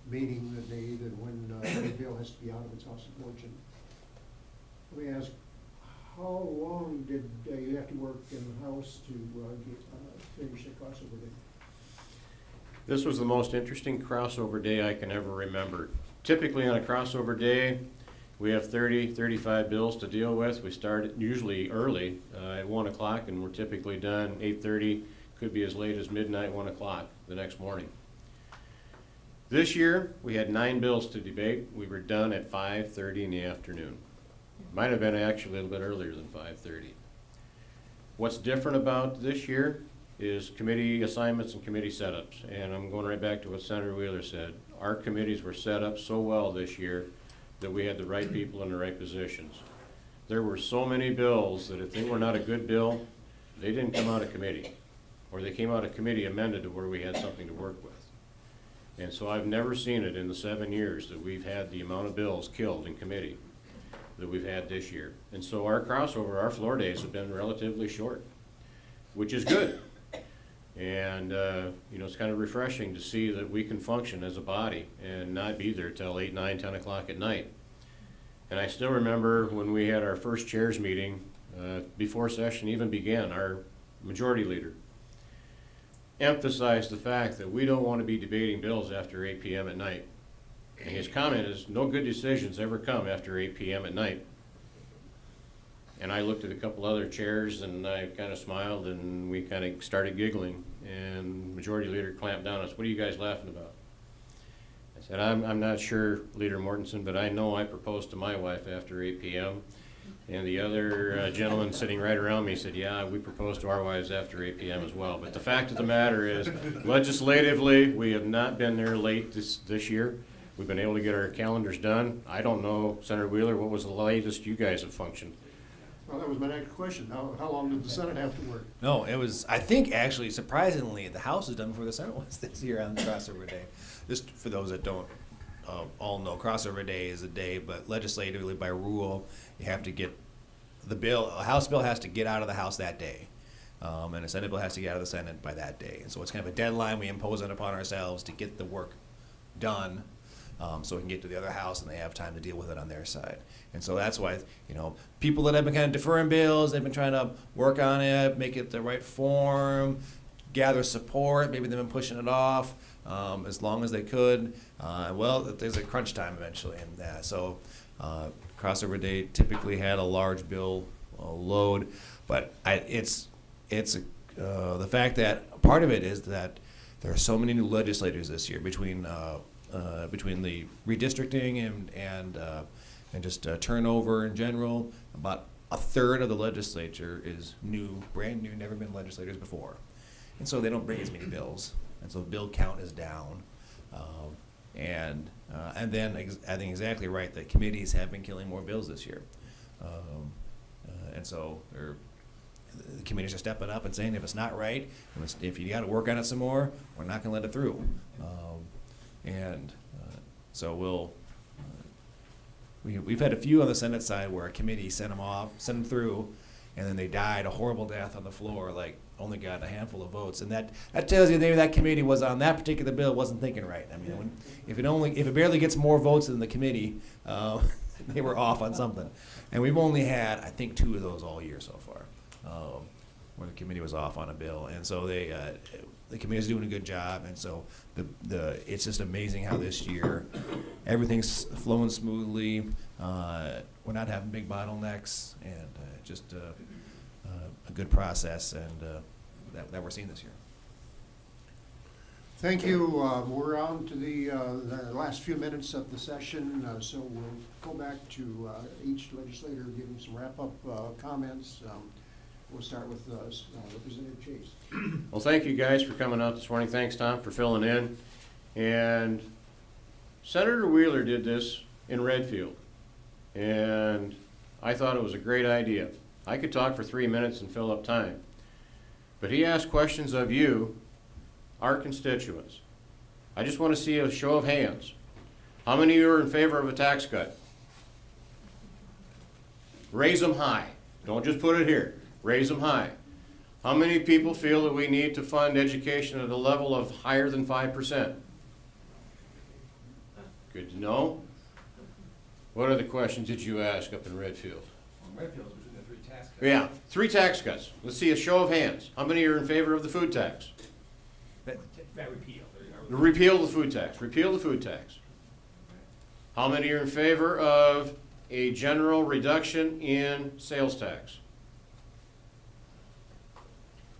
meaning the day that when the bill has to be out of its House of Fortune. Let me ask, how long did you have to work in the House to finish the crossover day?
This was the most interesting crossover day I can ever remember. Typically on a crossover day, we have 30, 35 bills to deal with. We start usually early at 1 o'clock, and we're typically done 8:30, could be as late as midnight, 1 o'clock the next morning. This year, we had 9 bills to debate. We were done at 5:30 in the afternoon. Might have been actually a little bit earlier than 5:30. What's different about this year is committee assignments and committee setups. And I'm going right back to what Senator Wheeler said. Our committees were set up so well this year that we had the right people in the right positions. There were so many bills that if they were not a good bill, they didn't come out of committee. Or they came out of committee amended to where we had something to work with. And so I've never seen it in the 7 years that we've had the amount of bills killed in committee that we've had this year. And so our crossover, our floor days have been relatively short, which is good. And, you know, it's kind of refreshing to see that we can function as a body and not be there till 8, 9, 10 o'clock at night. And I still remember when we had our first chairs meeting, before session even began, our majority leader emphasized the fact that we don't want to be debating bills after 8 p.m. at night. And his comment is, no good decisions ever come after 8 p.m. at night. And I looked at a couple other chairs and I kind of smiled and we kind of started giggling. And Majority Leader clamped down on us, what are you guys laughing about? I said, I'm not sure, Leader Mortensen, but I know I proposed to my wife after 8 p.m. And the other gentleman sitting right around me said, yeah, we proposed to our wives after 8 p.m. as well. But the fact of the matter is, legislatively, we have not been there late this year. We've been able to get our calendars done. I don't know, Senator Wheeler, what was the latest you guys have functioned?
Well, that was my next question. How long did the Senate have to work?
No, it was, I think actually, surprisingly, the House is done before the Senate was this year on crossover day. Just for those that don't all know, crossover day is a day, but legislatively by rule, you have to get the bill, a House bill has to get out of the House that day. And a Senate bill has to get out of the Senate by that day. And so it's kind of a deadline we impose it upon ourselves to get the work done. So we can get to the other house and they have time to deal with it on their side. And so that's why, you know, people that have been kind of deferring bills, they've been trying to work on it, make it the right form, gather support, maybe they've been pushing it off as long as they could. Well, there's a crunch time eventually. And so crossover day typically had a large bill load, but it's the fact that part of it is that there are so many new legislators this year between the redistricting and just turnover in general. About a third of the legislature is new, brand new, never been legislators before, and so they don't bring as many bills, and so the bill count is down. And then I think exactly right that committees have been killing more bills this year, and so the committees are stepping up and saying if it's not right, if you got to work on it some more, we're not going to let it through. So we've had a few on the Senate side where a committee sent them through, and then they died a horrible death on the floor, like only got a handful of votes, and that tells you maybe that committee was on that particular bill wasn't thinking right. I mean, if it barely gets more votes than the committee, they were off on something, and we've only had I think 2 of those all year so far, where the committee was off on a bill, and so the committee's doing a good job, and so it's just amazing how this year everything's flowing smoothly. We're not having big bottlenecks, and just a good process, and that we're seeing this year.
Thank you. We're on to the last few minutes of the session, so we'll go back to each legislator giving some wrap-up comments. We'll start with Representative Chase.
Well, thank you guys for coming out this morning. Thanks, Tom, for filling in. And Senator Wheeler did this in Redfield, and I thought it was a great idea. I could talk for 3 minutes and fill up time, but he asked questions of you, our constituents. I just want to see a show of hands. How many of you are in favor of a tax cut? Raise them high. Don't just put it here. Raise them high. How many people feel that we need to fund education at a level of higher than 5%? Good to know. What other questions did you ask up in Redfield?
Redfield's between the 3 tax cuts.
Yeah, 3 tax cuts. Let's see a show of hands. How many are in favor of the food tax?
That repeal.
Repeal the food tax. Repeal the food tax. How many are in favor of a general reduction in sales tax?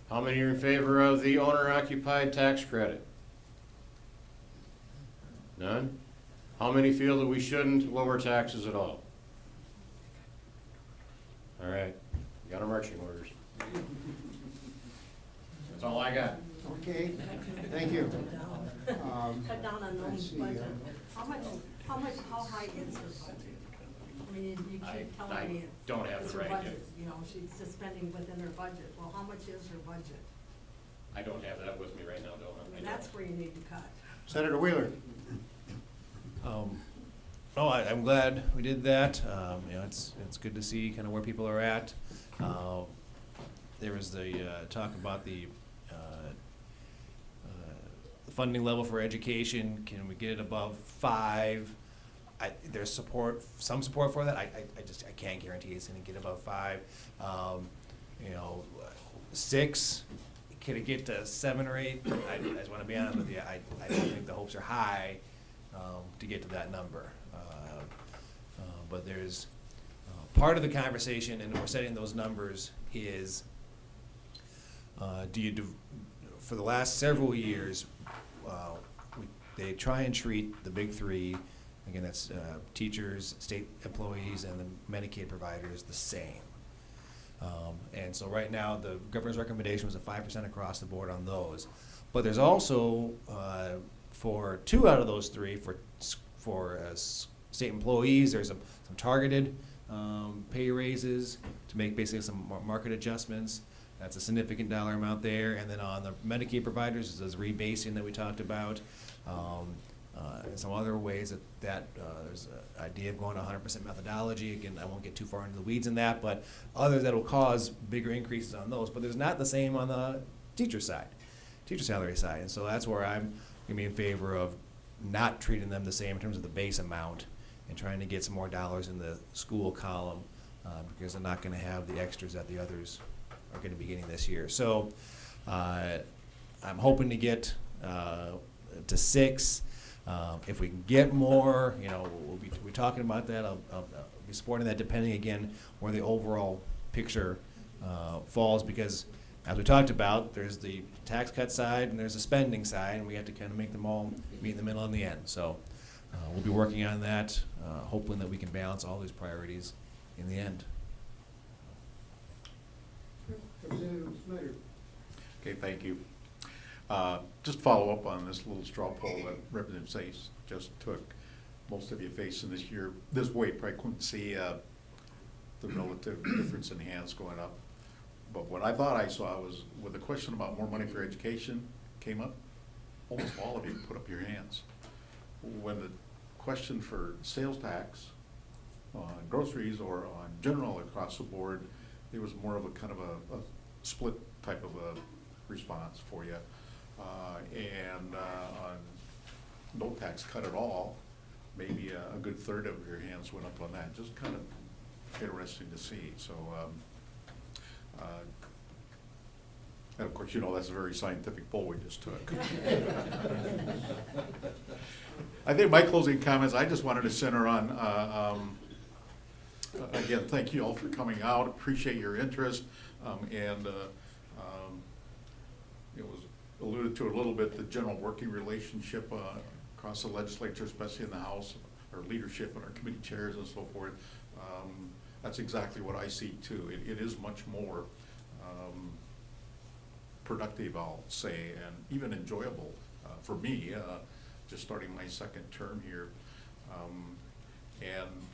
How many are in favor of the owner-occupied tax credit? None? How many feel that we shouldn't lower taxes at all? All right, we got our marching orders. That's all I got.
Okay, thank you.
Cut down on
let's
those
see,
budget. How high is her budget? I mean, you
I
keep telling me
don't have
it's
the
her
right
budget,
yet.
you know, she's just spending within her budget. Well, how much is her budget?
I don't have that with me right now,
I
Donna.
mean, that's where you need to cut.
Senator Wheeler.
I'm glad we did that. It's good to see kind of where people are at. There was the talk about the funding level for education. Can we get it above 5? There's some support for that. I can't guarantee it's going to get above 5. 6. Could it get to 7 or 8? I just want to be honest with you. I don't think the hopes are high to get to that number. But there's part of the conversation, and we're setting those numbers, is for the last several years, they try and treat the big 3, again, that's teachers, state employees, and the Medicaid providers the same. And so right now, the governor's recommendation was a 5% across the board on those. But there's also, for 2 out of those 3, for state employees, there's some targeted pay raises to make basically some market adjustments. That's a significant dollar amount there. And then on the Medicaid providers, there's rebasing that we talked about. And some other ways that there's an idea of going to 100% methodology. Again, I won't get too far into the weeds in that, but others that will cause bigger increases on those. But there's not the same on the teacher side, teacher salary side. And so that's where I'm going to be in favor of not treating them the same in terms of the base amount and trying to get some more dollars in the school column because they're not going to have the extras that the others are going to be getting this year. So I'm hoping to get to 6. If we can get more, we'll be talking about that. I'll be supporting that depending, again, where the overall picture falls because, as we talked about, there's the tax cut side and there's the spending side, and we have to kind of make them all meet in the middle in the end. So we'll be working on that, hoping that we can balance all these priorities in the end.
Okay, thank you. Just follow up on this little straw poll that Representative Sayce just took. Most of you facing this way probably couldn't see the relative difference in hands going up. But what I thought I saw was when the question about more money for education came up, almost all of you put up your hands. When the question for sales tax on groceries or on general across the board, it was more of a kind of a split type of a response for you. And on no tax cut at all, maybe a good third of your hands went up on that. Just kind of interesting to see. So, and of course, that's a very scientific poll we just took. I think my closing comments, I just wanted to center on, again, thank you all for coming out. Appreciate your interest. And it was alluded to a little bit, the general working relationship across the legislature, especially in the House, our leadership and our committee chairs and so forth. That's exactly what I see too. It is much more productive, I'll say, and even enjoyable for me, just starting my second term here. And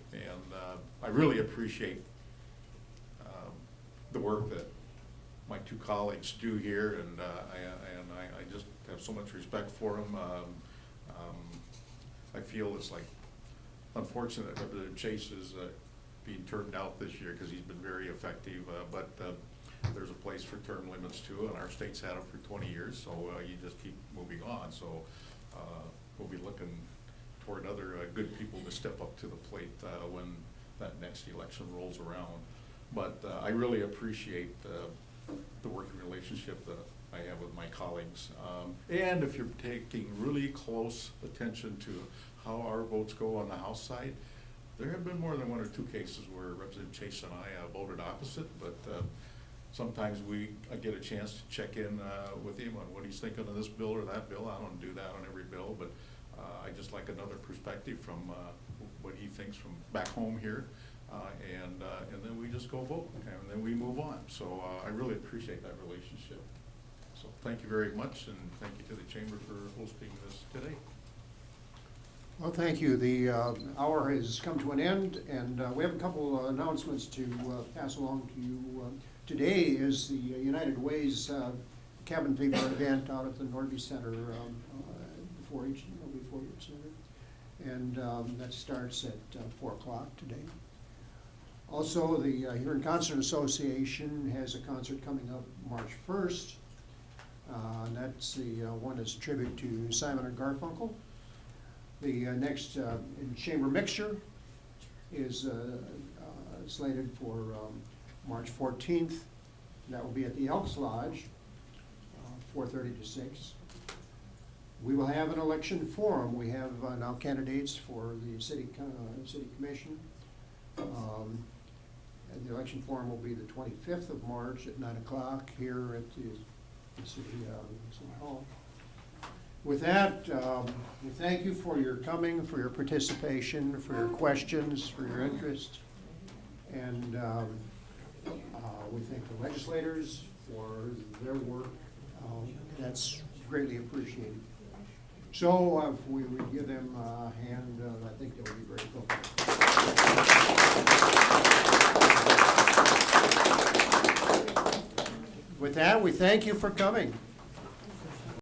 I really appreciate the work that my 2 colleagues do here, and I just have so much respect for them. I feel it's like unfortunate that Representative Chase is being turned out this year because he's been very effective, but there's a place for term limits too, and our state's had them for 20 years, so you just keep moving on. So we'll be looking toward other good people to step up to the plate when that next election rolls around. But I really appreciate the working relationship that I have with my colleagues. And if you're taking really close attention to how our votes go on the House side, there have been more than one or two cases where Representative Chase and I voted opposite, but sometimes I get a chance to check in with him on what he's thinking of this bill or that bill. I don't do that on every bill, but I just like another perspective from what he thinks from back home here. And then we just go vote, and then we move on. So I really appreciate that relationship. So thank you very much, and thank you to the Chamber for hosting this today.
Well, thank you. The hour has come to an end, and we have a couple announcements to pass along to you. Today is the United Way's Cabin Fever event out at the Norby Center, the 4-H Center, and that starts at 4 o'clock today. Also, the Huron Concert Association has a concert coming up March 1st. And that's the one that's a tribute to Simon and Garfunkel. The next chamber mixture is slated for March 14th. That will be at the Elks Lodge, 4:30 to 6. We will have an election forum. We have now candidates for the city commission. And the election forum will be the 25th of March at 9 o'clock here at the city hall. With that, we thank you for your coming, for your participation, for your questions, for your interest. And we thank the legislators for their work. That's greatly appreciated. So if we would give them a hand, I think they would be grateful. With that, we thank you for coming.